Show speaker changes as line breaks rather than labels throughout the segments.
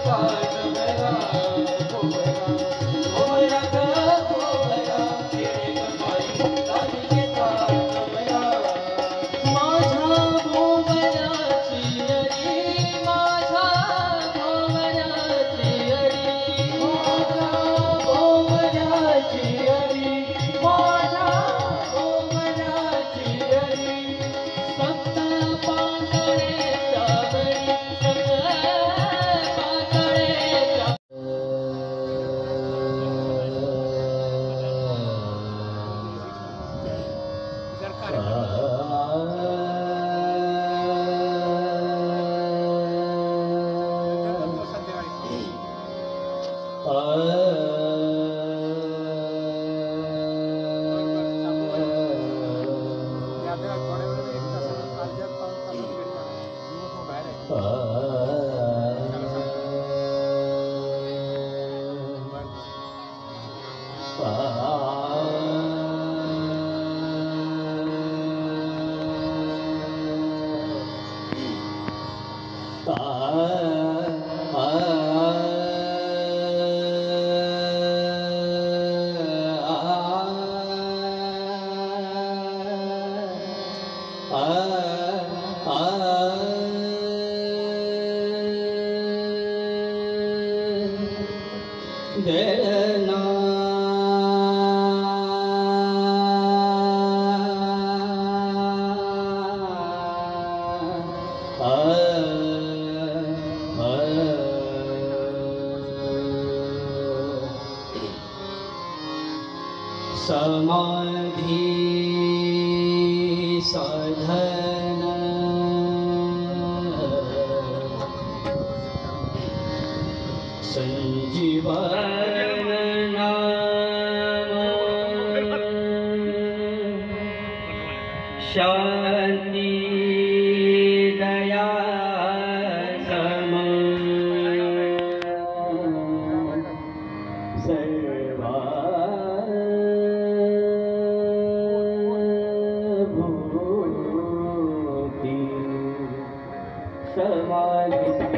Bye. खेळना समाधी साधन संजीवन नाम शांति दया सम सर्वाभूति समाधि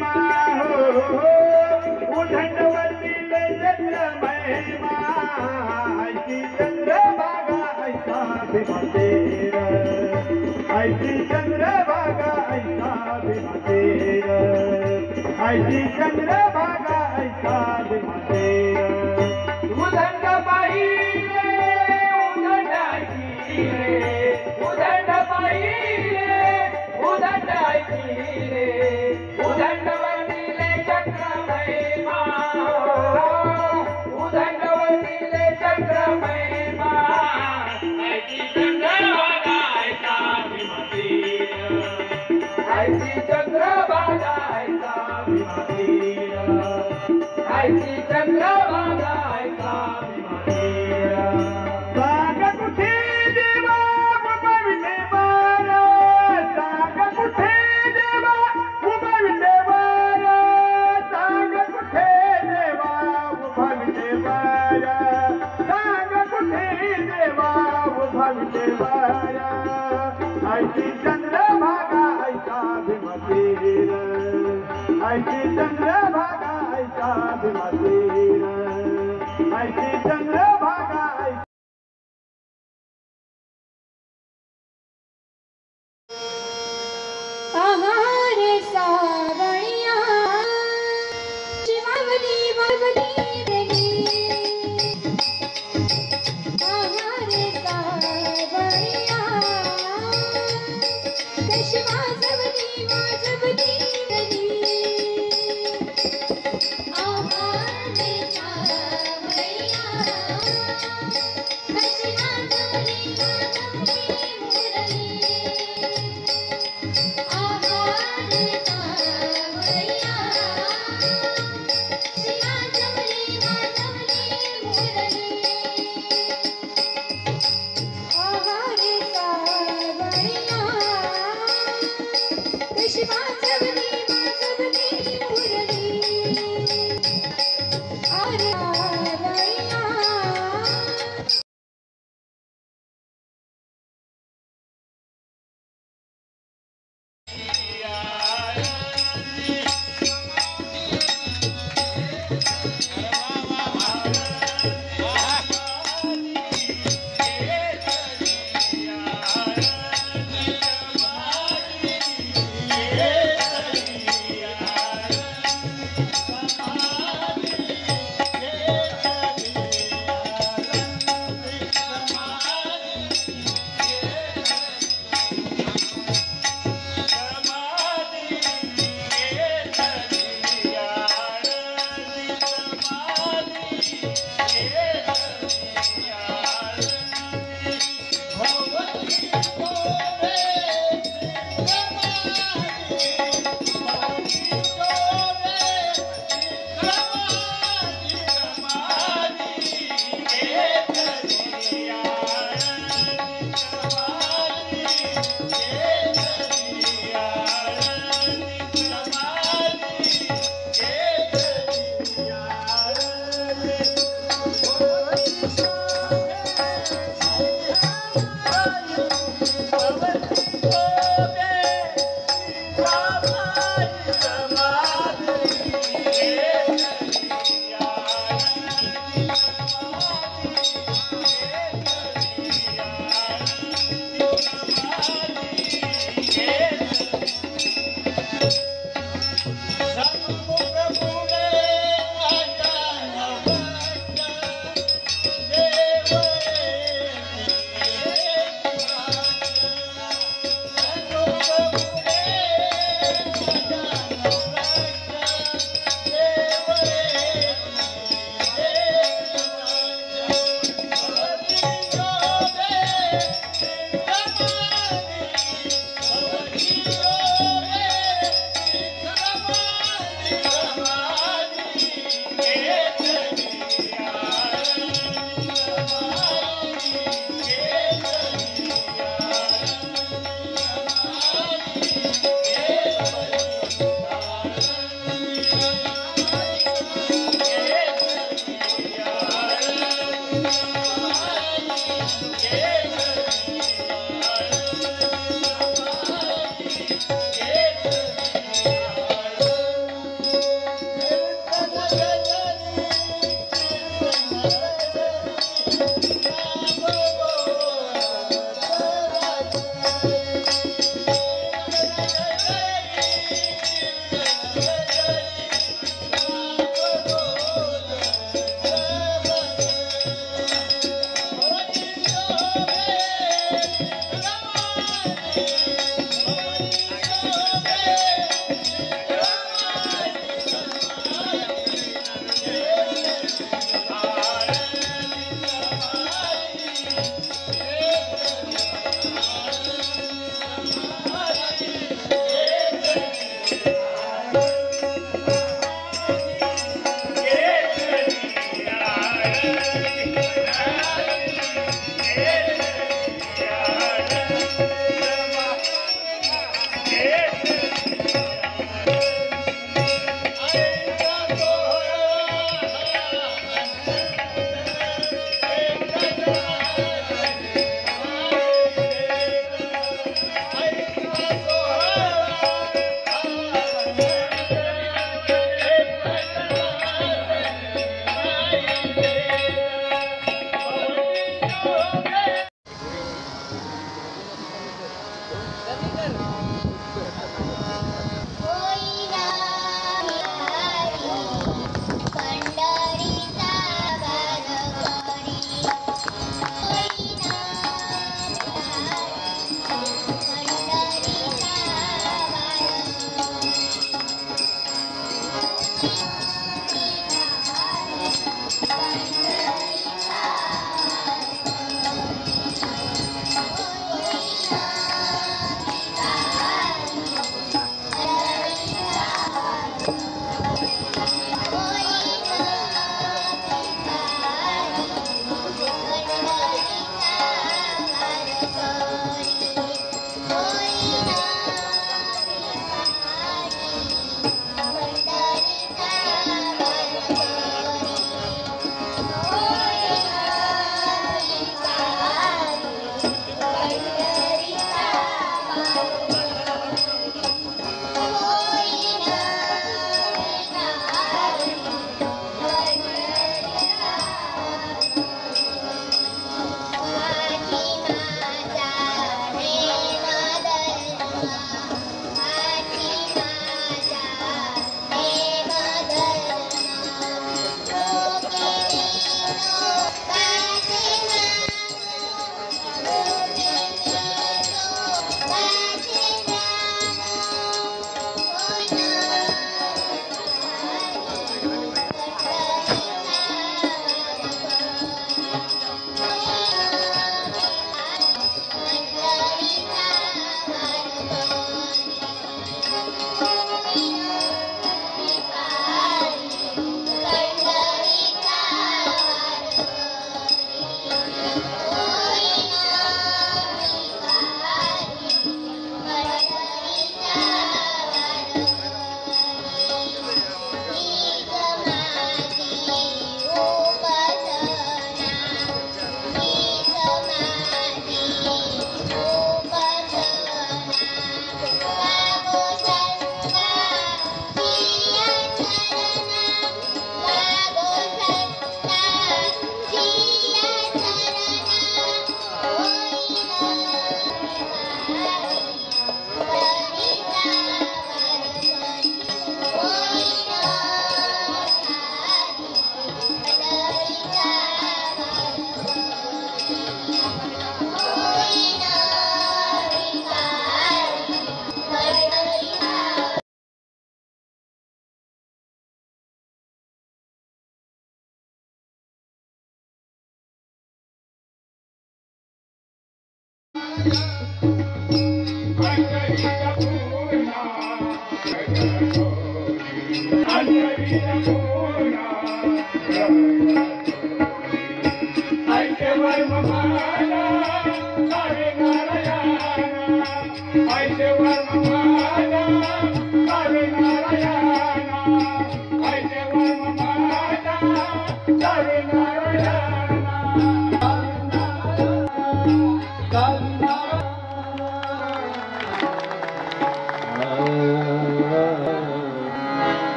महिमा हो उधंडवतील चंद्र महिमा ऐसी चंद्रभागा ऐसा भीमसेन ऐसी चंद्रभागा ऐसा भीमसेन ऐसी चंद्रभागा ऐसा भीमसेन उदंड पाहिले उदंडाची रे उदंड पाहिले उदंडाची रे उदंडवतीले चक्र महिमा उदंडवतीले चक्र महिमा ऐसी चंद्रभागा ऐसा भीमसेन ऐसी चंद्रभागा ऐसा भीमसेन ऐसी चंद्रभागा ऐसा भीमसेन सांग कुठे देवा उभा विटेवर सांग कुठे देवा उभा विटेवर सांग कुठे देवा उभा विटेवर सांग कुठे देवा उभा विटेवर ऐसी चंद्रभागा ऐसा भीमसेन ऐसी चंद्रभागा ऐसा भीमसेन ऐसी चंद्रभागा
आहार सावळिया शिवावली वावली देवी आहार सावळिया कशी वाजवली वाजवली देवी आहार सावळिया कशी वाजवली वाजवली मुरली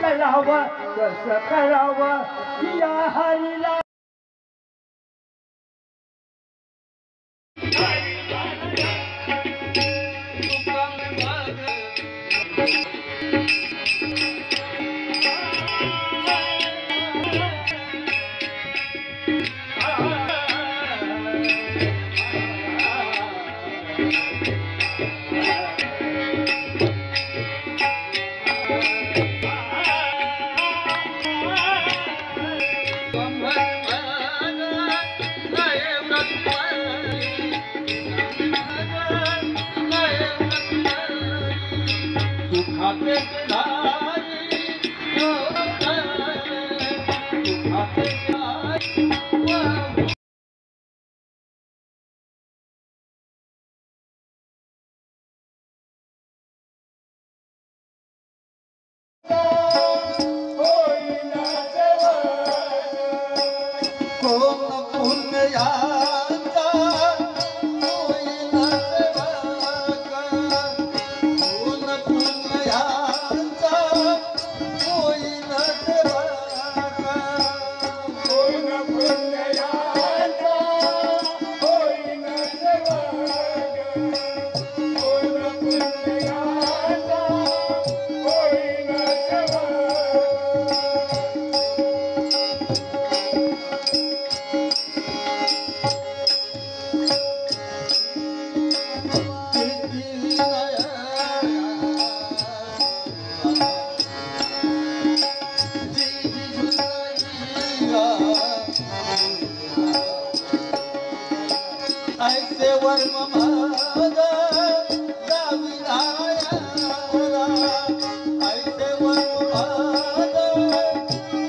करावं कसं करावं या हरीला दुखाते धारी दुखाते धारी ऐसे वर्म मागा जाविनाया ऐसे वर्म मागा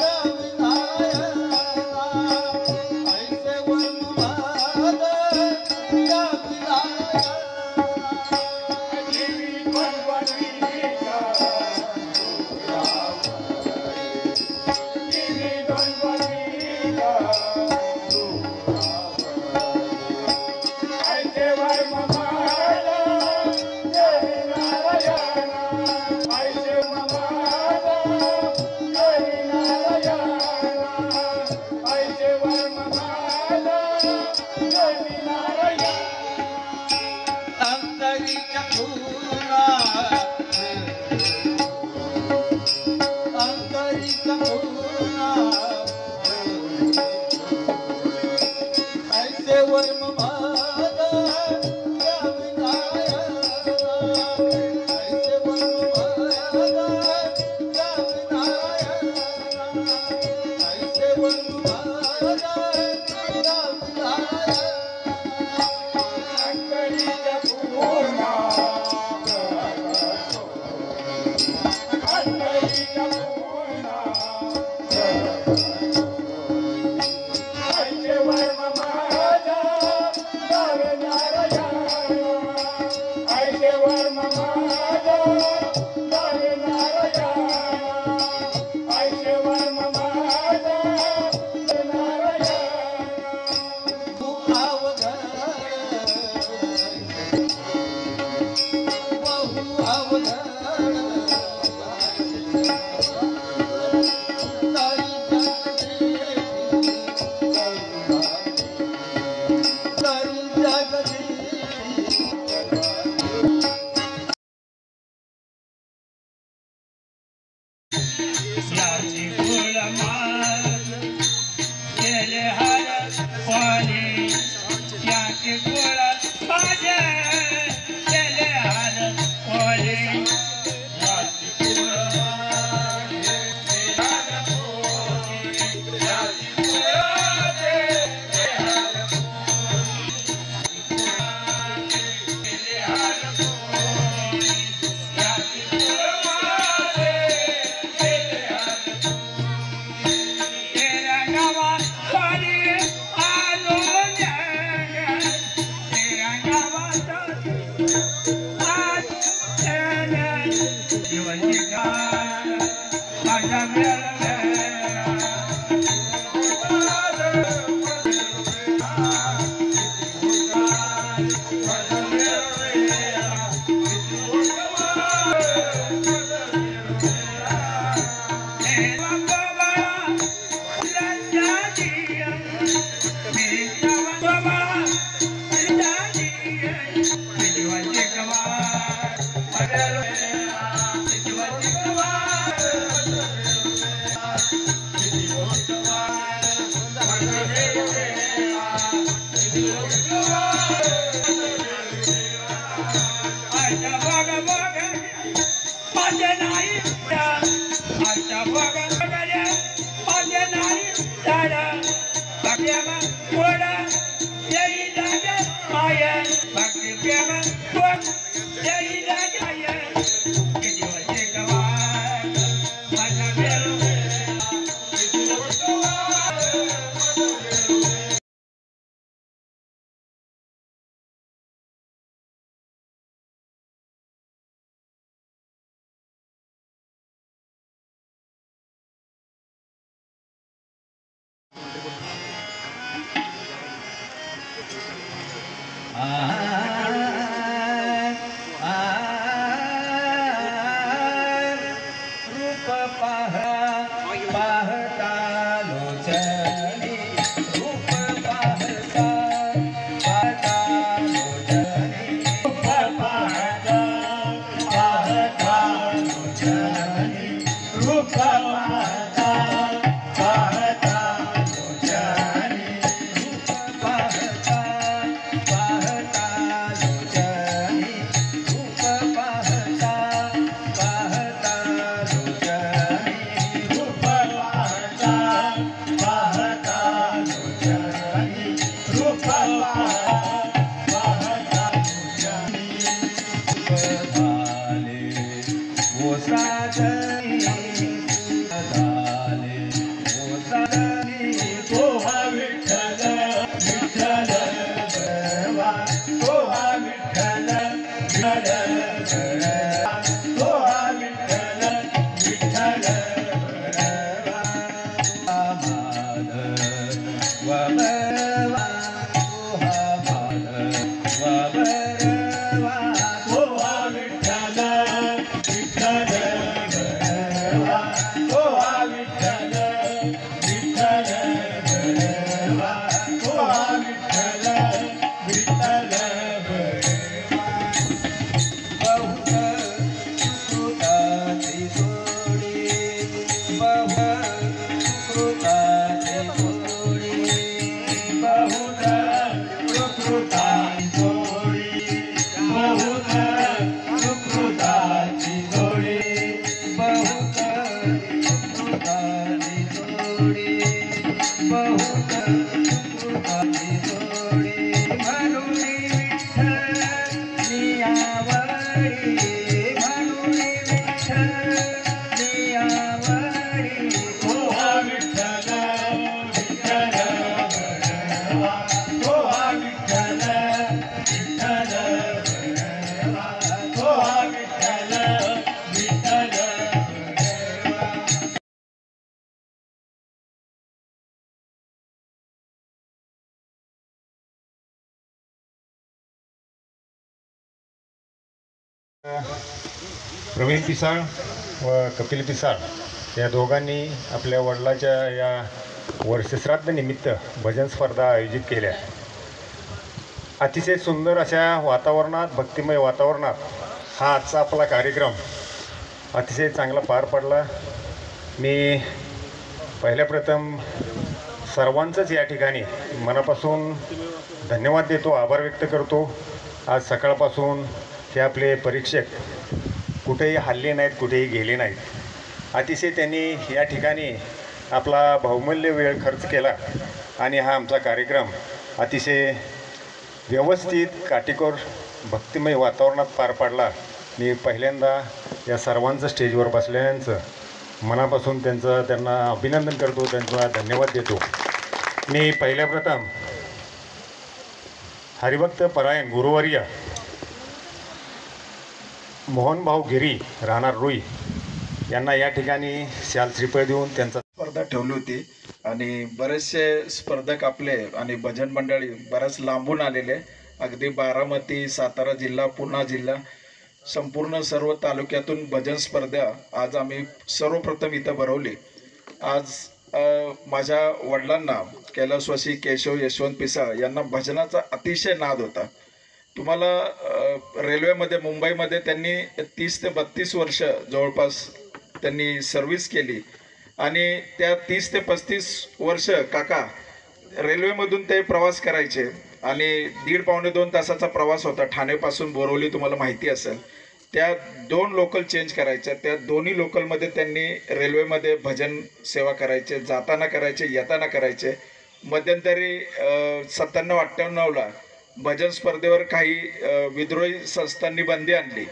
जाविनाया ऐसे वर्म मागा जाविनाया जीवी बनवनीका जीवी बनवनीका
Bhakti Prema,
रूप पाहता लोचनी रूप पाहता लोचनी
रूप पाहता लोचनी रूप पाहता लोचनी
पाहता लोचनी रूप पाहता लोचनी
रूप पाहता लोचनी रूप पाहता लोचनी
वो साधनी
तोहा विठ्ठल विठ्ठल देवा तोहा विठ्ठल विठ्ठल तोहा विठ्ठल विठ्ठल तोहा विठ्ठल विठ्ठल देवा तोहा विठ्ठल विठ्ठल देवा तोहा विठ्ठल विठ्ठल देवा
बहुत सुकृताची जोडी बहुत सुकृताची जोडी
बहुत सुकृताची जोडी बहुत सुकृताची जोडी
बहुत सुकृताची जोडी बहुत सुकृताची जोडी म्हणून विठ्ठल नियावडी म्हणून विठ्ठल नियावडी
तोहा विठ्ठल विठ्ठल देवा तोहा विठ्ठल विठ्ठल देवा तोहा विठ्ठल विठ्ठल देवा
प्रवीण पिसाळ व कपिल पिसाळ या दोघांनी आपल्या वडिलाच्या या वर्षश्राद्धनिमित्त भजन स्पर्धा आयोजित केल्या. अतिशय सुंदर अशा वातावरणात, भक्तिमय वातावरणात हा आजचा आपला कार्यक्रम अतिशय चांगला पार पडला. मी पहिल्याप्रथम सर्वांचंच या ठिकाणी मनापासून धन्यवाद देतो, आभार व्यक्त करतो. आज सकाळपासून हे आपले परीक्षक कुठेही हल्ले नाहीत, कुठेही गेले नाहीत. अतिशय त्यांनी या ठिकाणी आपला बहुमूल्य वेळ खर्च केला आणि हा आमचा कार्यक्रम अतिशय व्यवस्थित, काटेकोर, भक्तिमय वातावरणात पार पाडला. मी पहिल्यांदा या सर्वांचं स्टेजवर बसलेल्यांचं मनापासून त्यांना अभिनंदन करतो, त्यांचा धन्यवाद देतो. मी पहिल्याप्रथम हरिभक्त परायण गुरुवर्य मोहनभाऊ गिरी राहणार रुई यांना या ठिकाणी शाल श्रीफळ देऊन त्यांचा
स्पर्धा ठेवली होती आणि बरेचसे स्पर्धक आपले आणि भजन मंडळी बऱ्याच लांबून आलेले, अगदी बारामती, सातारा जिल्हा, पुणा जिल्हा, संपूर्ण सर्व तालुक्यातून भजन स्पर्धा आज आम्ही सर्वप्रथम इथं भरवली. आज माझ्या वडिलांना कैलासवासी केशव यशवंत पिसाळ यांना भजनाचा अतिशय नाद होता. तुम्हाला रेल्वेमध्ये मुंबईमध्ये त्यांनी 30 ते 32 वर्ष जवळपास त्यांनी सर्व्हिस केली आणि त्या 30 ते 35 वर्ष काका रेल्वेमधून ते प्रवास करायचे आणि 1.5-2 तासाचा प्रवास होता. ठाणेपासून बोरवली तुम्हाला माहिती असेल. त्या 2 लोकल चेंज करायच्या. त्या दोन्ही लोकलमध्ये त्यांनी रेल्वेमध्ये भजन सेवा करायचे, जाताना करायचे, येताना करायचे. मध्यंतरी 97-98ला भजन स्पर्धेवर काही विद्रोही संस्थांनी बंदी आणली,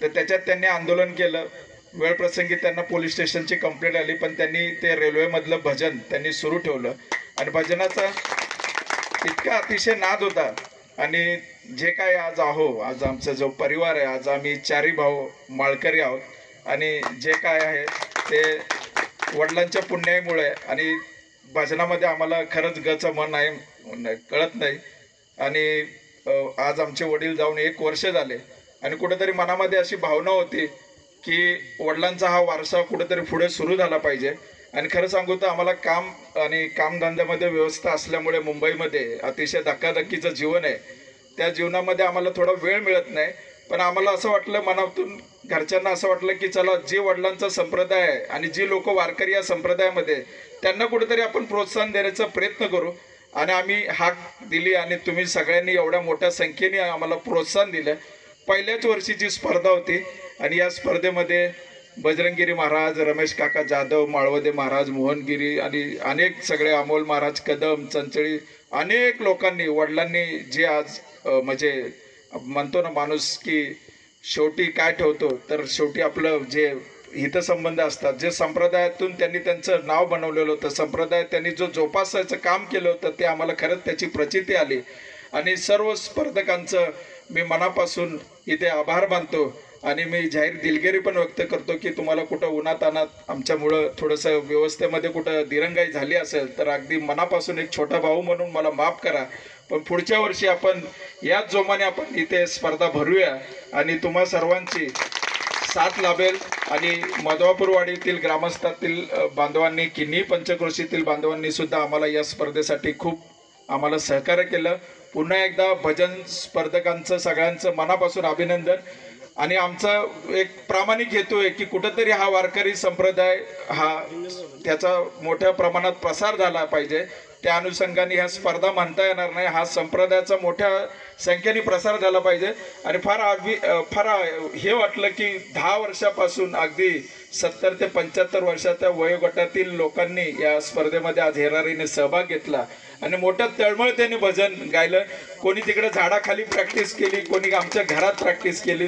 तर त्याच्यात त्यांनी आंदोलन केलं. वेळप्रसंगी त्यांना पोलीस स्टेशनची कंप्लेंट आली, पण त्यांनी ते रेल्वेमधलं भजन त्यांनी सुरू ठेवलं आणि भजनाचा इतका अतिशय नाद होता. आणि जे काय आज आज आमचा जो परिवार आहे, आज आम्ही 4 भाऊ माळकरी आहोत आणि जे काय आहे ते वडिलांच्या पुण्यामुळे आणि भजनामध्ये आम्हाला खरंच गचं मन आहे, कळत नाही. आणि आज आमचे वडील जाऊन 1 वर्ष झाले आणि कुठेतरी मनामध्ये अशी भावना होती की वडिलांचा हा वारसा कुठेतरी पुढे सुरू झाला पाहिजे. आणि खरं सांगू तर आम्हाला काम आणि कामधंद्यामध्ये व्यवस्था असल्यामुळे मुंबईमध्ये अतिशय धक्काधक्कीचं जीवन आहे. त्या जीवनामध्ये आम्हाला थोडा वेळ मिळत नाही. पण आम्हाला असं वाटलं मनातून, घरच्यांना असं वाटलं की चला जे वडिलांचा संप्रदाय आहे आणि जी लोक वारकरी या संप्रदायामध्ये, त्यांना कुठेतरी आपण प्रोत्साहन देण्याचा प्रयत्न करू. आणि आम्ही हाक दिली आणि तुम्ही सगळ्यांनी एवढ्या मोठ्या संख्येने आम्हाला प्रोत्साहन दिलं. पहिल्याच वर्षीची स्पर्धा होती आणि या स्पर्धेमध्ये बजरंगगिरी महाराज, रमेश काका जाधव, माळवदे महाराज, मोहनगिरी आणि अनेक सगळे, अमोल महाराज कदम, चंचळी, अनेक लोकांनी, वडिलांनी जे आज म्हणजे म्हणतो ना माणूस की शेवटी काय ठेवतो, तर शेवटी आपलं जे हितसंबंध असतात, जे संप्रदायातून त्यांनी त्यांचं नाव बनवलेलं होतं, संप्रदायात त्यांनी जो जोपासायचं काम केलं होतं, ते आम्हाला खरंच त्याची प्रचिती आली. आणि सर्व स्पर्धकांचं मी मनापासून इथे आभार मानतो. आणि मी जाहीर दिलगिरी पण व्यक्त करतो की तुम्हाला कुठं उन्हातानात आमच्यामुळं थोडंसं व्यवस्थेमध्ये कुठं दिरंगाई झाली असेल तर अगदी मनापासून एक छोटा भाऊ म्हणून मला माफ करा. पण पुढच्या वर्षी आपण याच जोमाने आपण इथे स्पर्धा भरूया आणि तुम्हा सर्वांची साथ लाभेल. आणि मधवापूरवाडीतील ग्रामस्थातील बांधवांनी, किन्ही पंचक्रोशीतील बांधवांनी सुद्धा आम्हाला या स्पर्धेसाठी खूप आम्हाला सहकार्य केलं. पुन्हा एकदा भजन स्पर्धकांचं सगळ्यांचं मनापासून अभिनंदन. आणि आमचा एक प्रामाणिक हेतू आहे की कुठंतरी हा वारकरी संप्रदाय हा त्याचा मोठ्या प्रमाणात प्रसार झाला पाहिजे. त्या अनुषंगाने ह्या स्पर्धा म्हणता येणार नाही, हा संप्रदायाचा मोठ्या संख्येने प्रसार झाला पाहिजे. आणि फार हे वाटलं की 10 वर्षापासून अगदी 70 ते 75 वर्षाच्या वयोगटातील लोकांनी या स्पर्धेमध्ये आज हेरारीने सहभाग घेतला आणि मोठ्या तळमळतेने भजन गायलं. कोणी तिकडे झाडाखाली प्रॅक्टिस केली, कोणी आमच्या घरात प्रॅक्टिस केली.